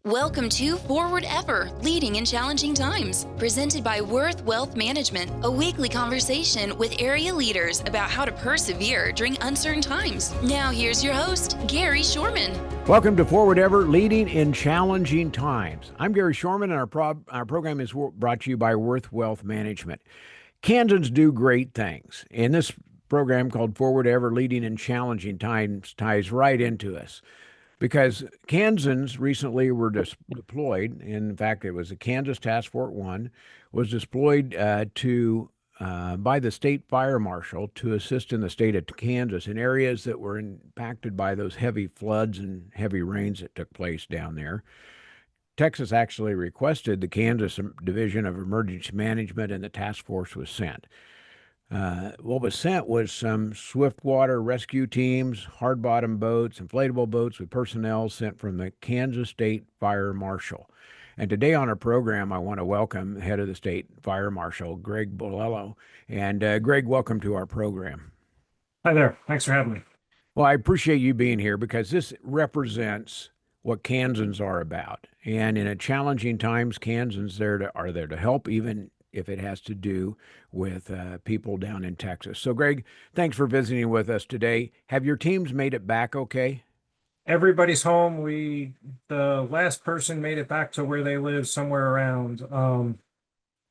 Welcome to Forward Ever, Leading in Challenging Times, presented by Worth Wealth Management, a weekly conversation with area leaders about how to persevere during uncertain times. Now here's your host, Gary Shorman. Welcome to Forward Ever, Leading in Challenging Times. I'm Gary Shorman, and our program is brought to you by Worth Wealth Management. Kansans do great things, and this program called Forward Ever, Leading in Challenging Times ties right into us. Because Kansans recently were deployed. In fact, it was the Kansas Task Force 1 was deployed by the state fire marshal to assist in the state of Kansas in areas that were impacted by those heavy floods and heavy rains that took place down there. Texas actually requested the Kansas Division of Emergency Management, and the task force was sent. What was sent was some swiftwater rescue teams, hard-bottom boats, inflatable boats with personnel sent from the Kansas State Fire Marshal. And today on our program, I want to welcome head of the State Fire Marshal, Greg Bollella. And Greg, welcome to our program. Hi there. Thanks for having me. Well, I appreciate you being here because this represents what Kansans are about. And in a challenging times, Kansans are there to help, even if it has to do with people down in Texas. So, Greg, thanks for visiting with us today. Have your teams made it back okay? Everybody's home. The last person made it back to where they live somewhere around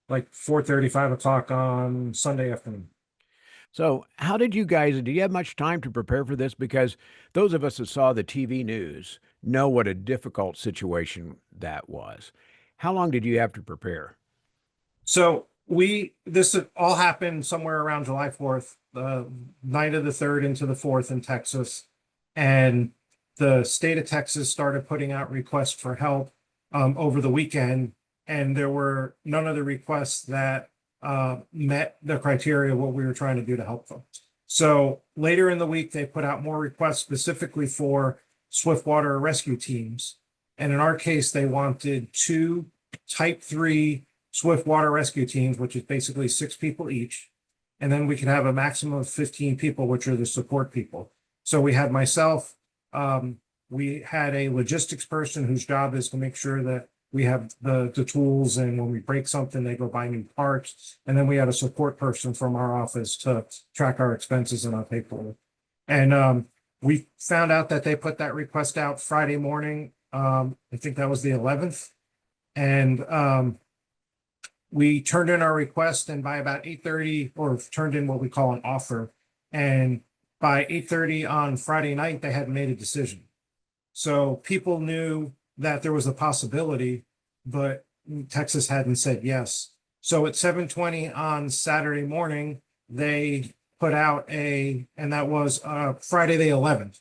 like 4:30, 5 o'clock on Sunday afternoon. So how did you have much time to prepare for this? Because those of us that saw the TV news know what a difficult situation that was. How long did you have to prepare? So this all happened somewhere around July 4th, the night of the 3rd into the 4th in Texas. And the state of Texas started putting out requests for help over the weekend. And there were none of the requests that met the criteria of what we were trying to do to help them. So later in the week, they put out more requests specifically for swiftwater rescue teams. And in our case, they wanted 2 Type 3 swiftwater rescue teams, which is basically 6 people each. And then we could have a maximum of 15 people, which are the support people. So we had myself, we had a logistics person whose job is to make sure that we have the tools, and when we break something, they go buy new parts. And then we had a support person from our office to track our expenses and our paperwork. And we found out that they put that request out Friday morning. I think that was the 11th. And we turned in our request, and by about 8:30, or turned in what we call an offer. And by 8:30 on Friday night, they hadn't made a decision. So people knew that there was a possibility, but Texas hadn't said yes. So at 7:20 on Saturday morning, they put out and that was Friday the 11th.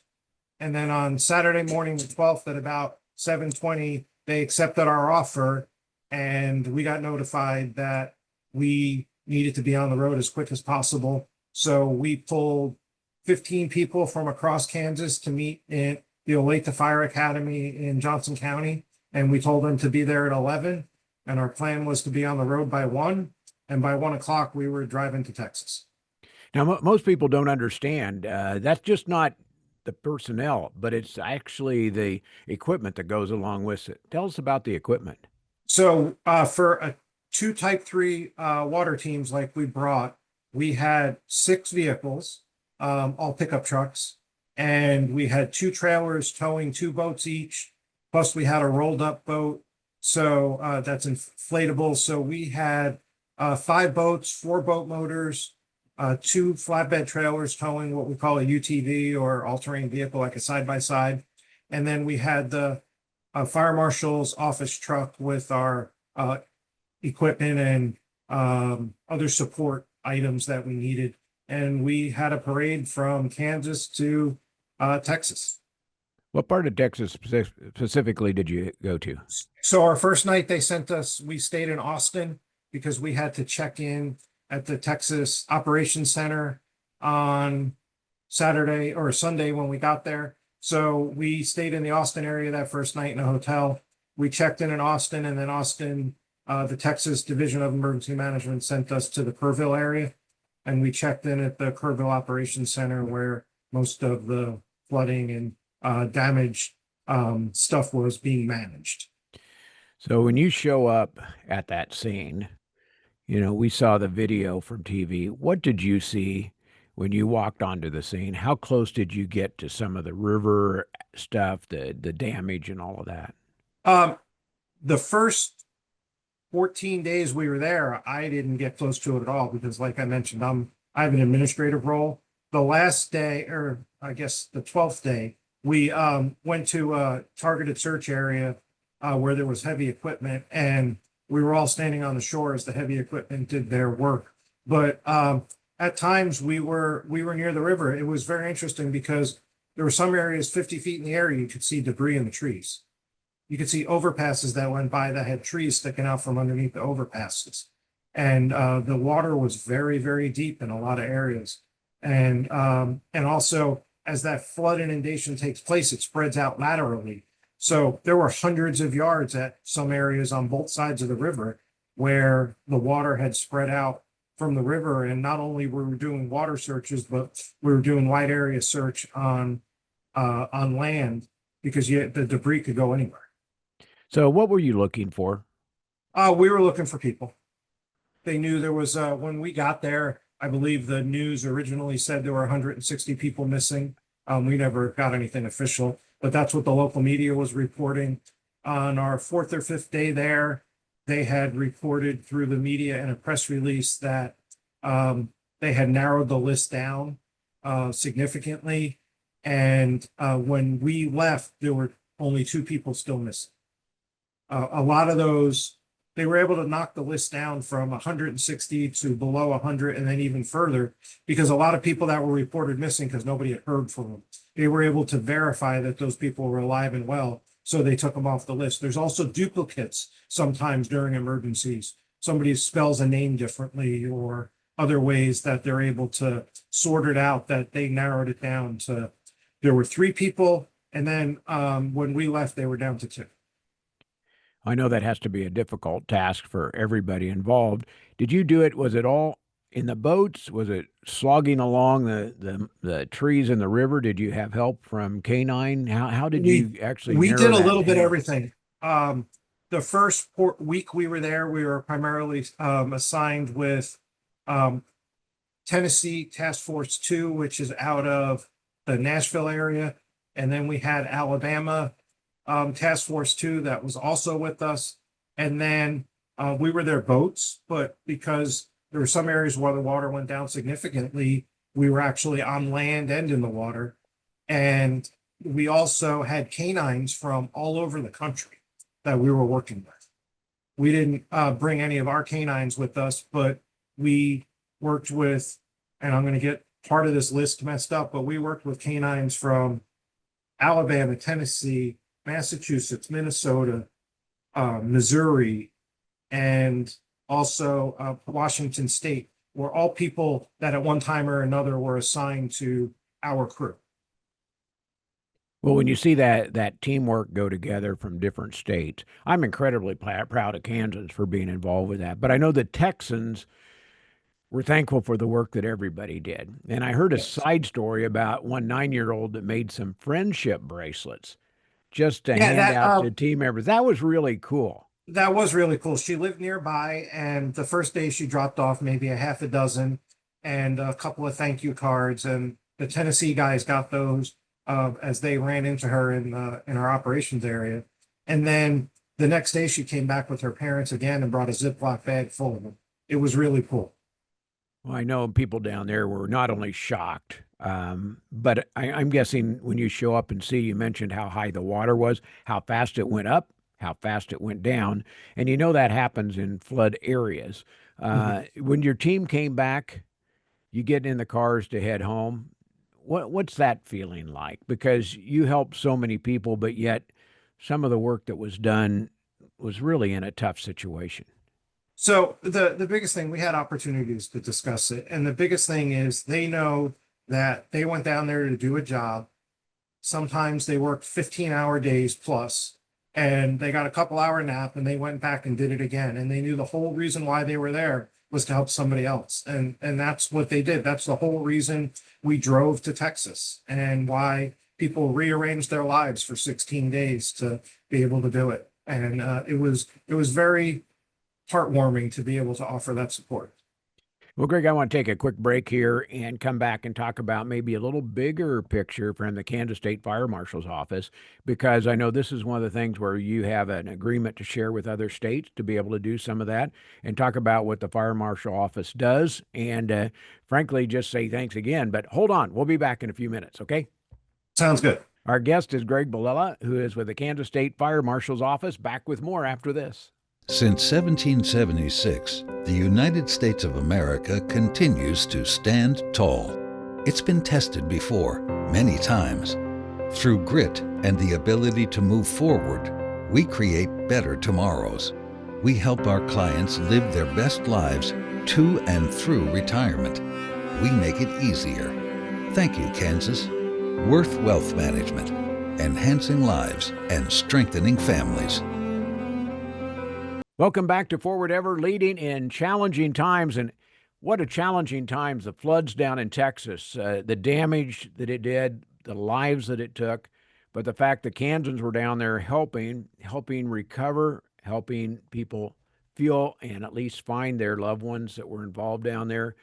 And then on Saturday morning, the 12th, at about 7:20, they accepted our offer. And we got notified that we needed to be on the road as quick as possible. So we pulled 15 people from across Kansas to meet in the Olathe Fire Academy in Johnson County. And we told them to be there at 11. And our plan was to be on the road by 1. And by 1 o'clock, we were driving to Texas. Now, most people don't understand. That's just not the personnel, but it's actually the equipment that goes along with it. Tell us about the equipment. So for 2 Type 3 water teams like we brought, we had 6 vehicles, all pickup trucks, and we had 2 trailers towing 2 boats each, plus we had a rolled up boat, so that's inflatable. So we had 5 boats, 4 boat motors, 2 flatbed trailers towing what we call a UTV, or all-terrain vehicle, like a side-by-side. And then we had the fire marshal's office truck with our equipment and other support items that we needed. And we had a parade from Kansas to Texas. What part of Texas specifically did you go to? So our first night we stayed in Austin because we had to check in at the Texas Operations Center on Saturday or Sunday when we got there. So we stayed in the Austin area that first night in a hotel. We checked in Austin, and then Austin, the Texas Division of Emergency Management sent us to the Kerrville area. And we checked in at the Kerrville Operations Center, where most of the flooding and damage stuff was being managed. So when you show up at that scene, we saw the video from TV. What did you see when you walked onto the scene? How close did you get to some of the river stuff, the damage and all of that? Um, the first 14 days we were there, I didn't get close to it at all because, like I mentioned, I have an administrative role. The last day, or I guess the 12th day, we went to a targeted search area where there was heavy equipment, and we were all standing on the shore as the heavy equipment did their work. But at times we were near the river. It was very interesting because there were some areas 50 feet in the air you could see debris in the trees. You could see overpasses that went by that had trees sticking out from underneath the overpasses. And the water was very, very deep in a lot of areas. And also, as that flood inundation takes place, it spreads out laterally. So there were hundreds of yards at some areas on both sides of the river where the water had spread out from the river. And not only were we doing water searches, but we were doing wide area search on land because the debris could go anywhere. So what were you looking for? We were looking for people. They knew there was, when we got there, I believe the news originally said there were 160 people missing. We never got anything official, but that's what the local media was reporting. On our fourth or fifth day there, they had reported through the media in a press release that they had narrowed the list down significantly. And when we left, there were only 2 people still missing. A lot of those, they were able to knock the list down from 160 to below 100 and then even further because a lot of people that were reported missing because nobody had heard from them, they were able to verify that those people were alive and well, so they took them off the list. There's also duplicates sometimes during emergencies. Somebody spells a name differently or other ways that they're able to sort it out, that they narrowed it down to, there were 3 people, and then when we left, they were down to 2. I know that has to be a difficult task for everybody involved. Did you do it? Was it all in the boats? Was it slogging along the trees in the river? Did you have help from canine? How did We you actually we narrow did a that little bit of down? everything. The first week we were there, we were primarily assigned with um, Tennessee Task Force 2, which is out of the Nashville area. And then we had Alabama Task Force 2 that was also with us. And then we were their boats, but because there were some areas where the water went down significantly, we were actually on land and in the water. And we also had canines from all over the country that we were working with. We didn't bring any of our canines with us, but we worked with, and I'm going to get part of this list messed up, but we worked with canines from Alabama, Tennessee, Massachusetts, Minnesota, Missouri, and also Washington State, were all people that at one time or another were assigned to our crew. Well, when you see that teamwork go together from different states, I'm incredibly proud of Kansans for being involved with that. But I know the Texans were thankful for the work that everybody did. And I heard a Yes. side story about one 9-year-old that made some friendship bracelets just to Yeah, hand that out to team members. That was really cool. that was really cool. She lived nearby, and the first day she dropped off maybe a half a dozen and a couple of thank you cards. And the Tennessee guys got those as they ran into her in our operations area. And then the next day she came back with her parents again and brought a Ziploc bag full of them. It was really cool. Well, I know people down there were not only shocked, but I'm guessing when you show up and see, you mentioned how high the water was, how fast it went up, how fast it went down, and that happens in flood areas. Mhm. When your team came back, you get in the cars to head home. What's that feeling like? Because you helped so many people, but yet some of the work that was done was really in a tough situation. So the biggest thing, we had opportunities to discuss it, and the biggest thing is they know that they went down there to do a job. Sometimes they worked 15-hour days plus, and they got a couple-hour nap and they went back and did it again. And they knew the whole reason why they were there was to help somebody else. And that's what they did. That's the whole reason we drove to Texas and why people rearranged their lives for 16 days to be able to do it. And it was very heartwarming to be able to offer that support. Well, Greg, I want to take a quick break here and come back and talk about maybe a little bigger picture from the Kansas State Fire Marshal's office, because I know this is one of the things where you have an agreement to share with other states to be able to do some of that and talk about what the Fire Marshal office does. And frankly, just say thanks again. But hold on, we'll be back in a few minutes, okay? Sounds good. Our guest is Greg Bollella, who is with the Kansas State Fire Marshal's office. Back with more after this. Since 1776, the United States of America continues to stand tall. It's been tested before, many times. Through grit and the ability to move forward, we create better tomorrows. We help our clients live their best lives to and through retirement. We make it easier. Thank you, Kansas. Worth Wealth Management, enhancing lives and strengthening families. Welcome back to Forward Ever, leading in challenging times. And what a challenging times. The floods down in Texas, the damage that it did, the lives that it took, but the fact that Kansans were down there helping recover, helping people feel and at least find their loved ones that were involved down there.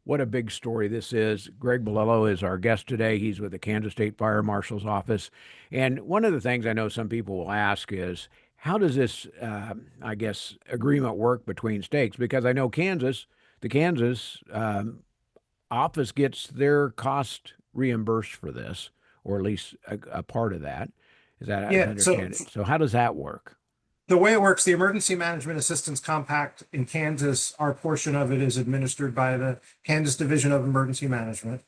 What a big story this is. Greg Bollella is our guest today. He's with the Kansas State Fire Marshal's office. And one of the things I know some people will ask is, how does this, I guess, agreement work between states? Because I know the Kansas office gets their cost reimbursed for this, or at least a part of that. Is that, I Yeah, understand it. So how does that work? The way it works, the Emergency Management Assistance Compact in Kansas, our portion of it is administered by the Kansas Division of Emergency Management.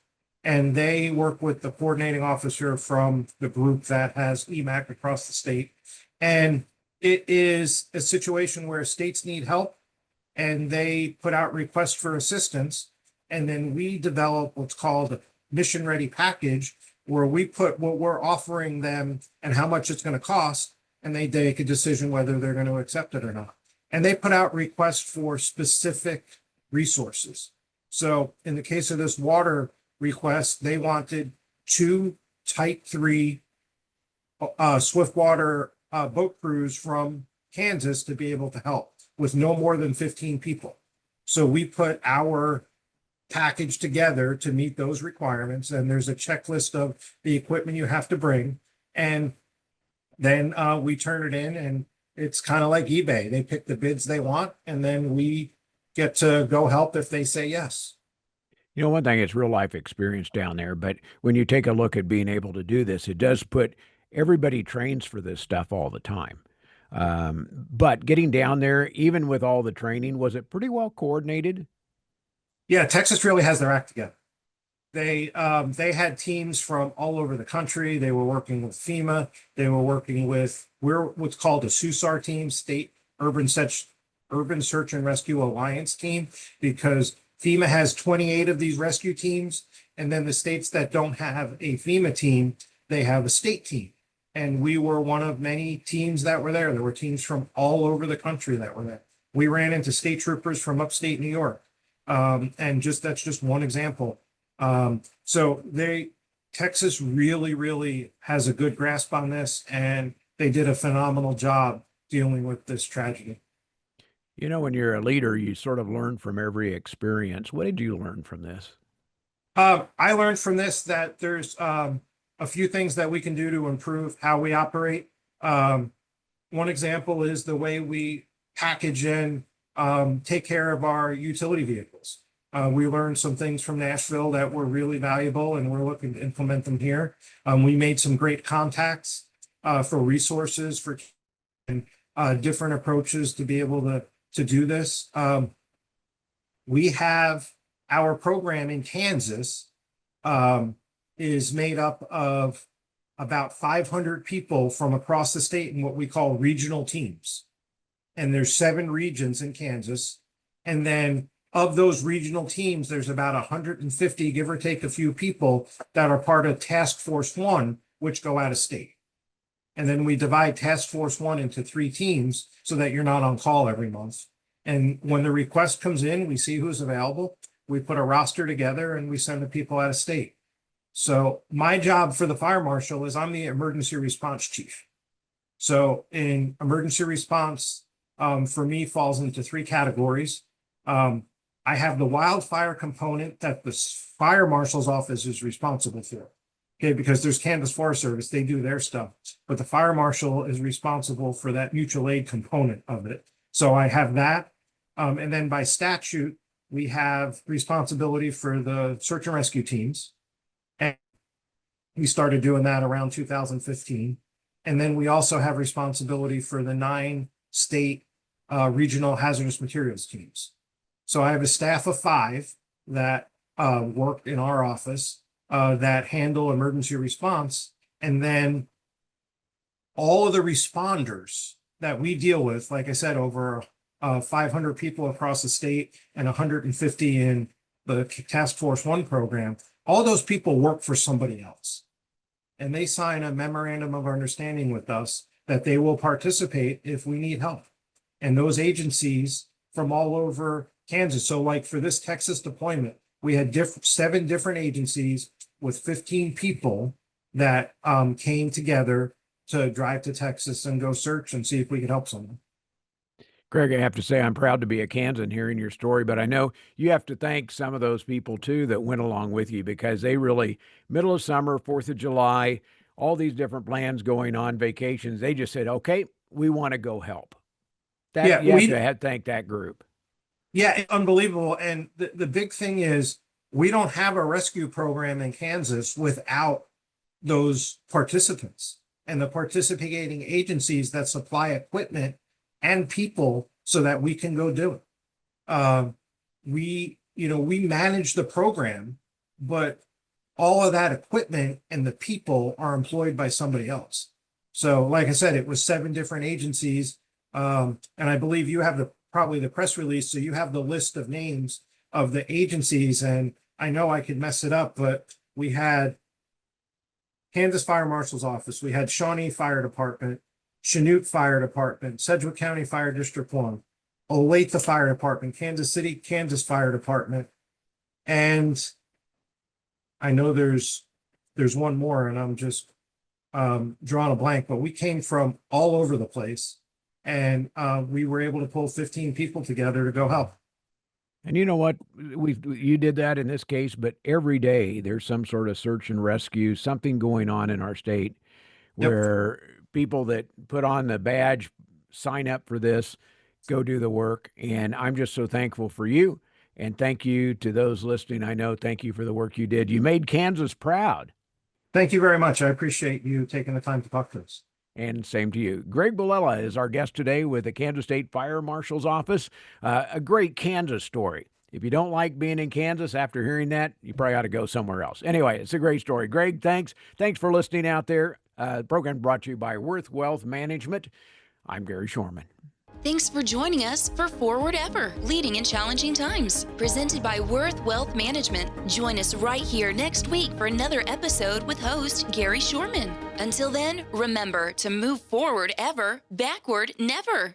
And they work with the coordinating officer from the group that has EMAC across the state. And it is a situation where states need help and they put out requests for assistance. And then we develop what's called a mission ready package, where we put what we're offering them and how much it's going to cost. And they make a decision whether they're going to accept it or not. And they put out requests for specific resources. So in the case of this water request, they wanted 2 Type 3 Swiftwater boat crews from Kansas to be able to help with no more than 15 people. So we put our package together to meet those requirements. And there's a checklist of the equipment you have to bring. And then we turn it in, and it's kind of like eBay. They pick the bids they want, and then we get to go help if they say yes. You know, one thing, it's real life experience down there, but when you take a look at being able to do this, it does put everybody trains for this stuff all the time. But getting down there, even with all the training, was it pretty well coordinated? Yeah, Texas really has their act together. They had teams from all over the country. They were working with FEMA. They were working with, we're what's called a SUSAR team, State Urban Search and Rescue Alliance team, because FEMA has 28 of these rescue teams. And then the states that don't have a FEMA team, they have a state team. And we were one of many teams that were there. There were teams from all over the country that were there. We ran into state troopers from upstate New York. And that's just one example. So Texas really has a good grasp on this, and they did a phenomenal job dealing with this tragedy. You know, when you're a leader, you sort of learn from every experience. What did you learn from this? I learned from this that there's a few things that we can do to improve how we operate. One example is the way we package and take care of our utility vehicles. We learned some things from Nashville that were really valuable, and we're looking to implement them here. We made some great contacts for resources for different approaches to be able to do this. We have our program in Kansas is made up of about 500 people from across the state in what we call regional teams. And there's 7 regions in Kansas. And then of those regional teams, there's about 150, give or take a few people, that are part of Task Force 1, which go out of state. And then we divide Task Force 1 into 3 teams so that you're not on call every month. And when the request comes in, we see who's available. We put a roster together and we send the people out of state. So my job for the fire marshal is I'm the emergency response chief. So in emergency response, for me falls into three categories. I have the wildfire component that the fire marshal's office is responsible for. Okay, because there's Kansas Forest Service, they do their stuff, but the fire marshal is responsible for that mutual aid component of it. So I have that. And then by statute, we have responsibility for the search and rescue teams. And we started doing that around 2015. And then we also have responsibility for the 9 state regional hazardous materials teams. So I have a staff of 5 that work in our office that handle emergency response. And then all of the responders that we deal with, like I said, over 500 people across the state and 150 in the Task Force 1 program, all those people work for somebody else. And they sign a memorandum of understanding with us that they will participate if we need help. And those agencies from all over Kansas. So like for this Texas deployment, we had 7 different agencies with 15 people that came together to drive to Texas and go search and see if we could help someone. Greg, I have to say I'm proud to be a Kansan hearing your story, but I know you have to thank some of those people too that went along with you, because they really, middle of summer, 4th of July, all these different plans going on, vacations, they just said, okay, we want to go help. That, Yeah, you have to thank that group. Yeah, unbelievable. And the big thing is we don't have a rescue program in Kansas without those participants and the participating agencies that supply equipment and people so that we can go do it. We manage the program, but all of that equipment and the people are employed by somebody else. So like I said, it was 7 different agencies. And I believe you have probably the press release. So you have the list of names of the agencies, and I know I could mess it up, but we had Kansas Fire Marshal's Office. We had Shawnee Fire Department, Chanute Fire Department, Sedgwick County Fire District 1, Olathe Fire Department, Kansas City, Kansas Fire Department. And I know there's one more and I'm just drawing a blank, but we came from all over the place, and we were able to pull 15 people together to go help. And you know what? You did that in this case, but every day there's some sort of search and rescue, something going on in our state where people that put on the badge, sign up for this, go do the work. And I'm just so thankful for you. And thank you to those listening. I know, thank you for the work you did. You made Kansas proud. Thank you very much. I appreciate you taking the time to talk to us. And same to you. Greg Bollella is our guest today with the Kansas State Fire Marshal's Office. A great Kansas story. If you don't like being in Kansas after hearing that, you probably ought to go somewhere else. Anyway, it's a great story. Greg, thanks. Thanks for listening out there. The program brought to you by Worth Wealth Management. I'm Gary Shorman. Thanks for joining us for Forward Ever, Leading in Challenging Times, presented by Worth Wealth Management. Join us right here next week for another episode with host Gary Shorman. Until then, remember to move forward ever, backward never.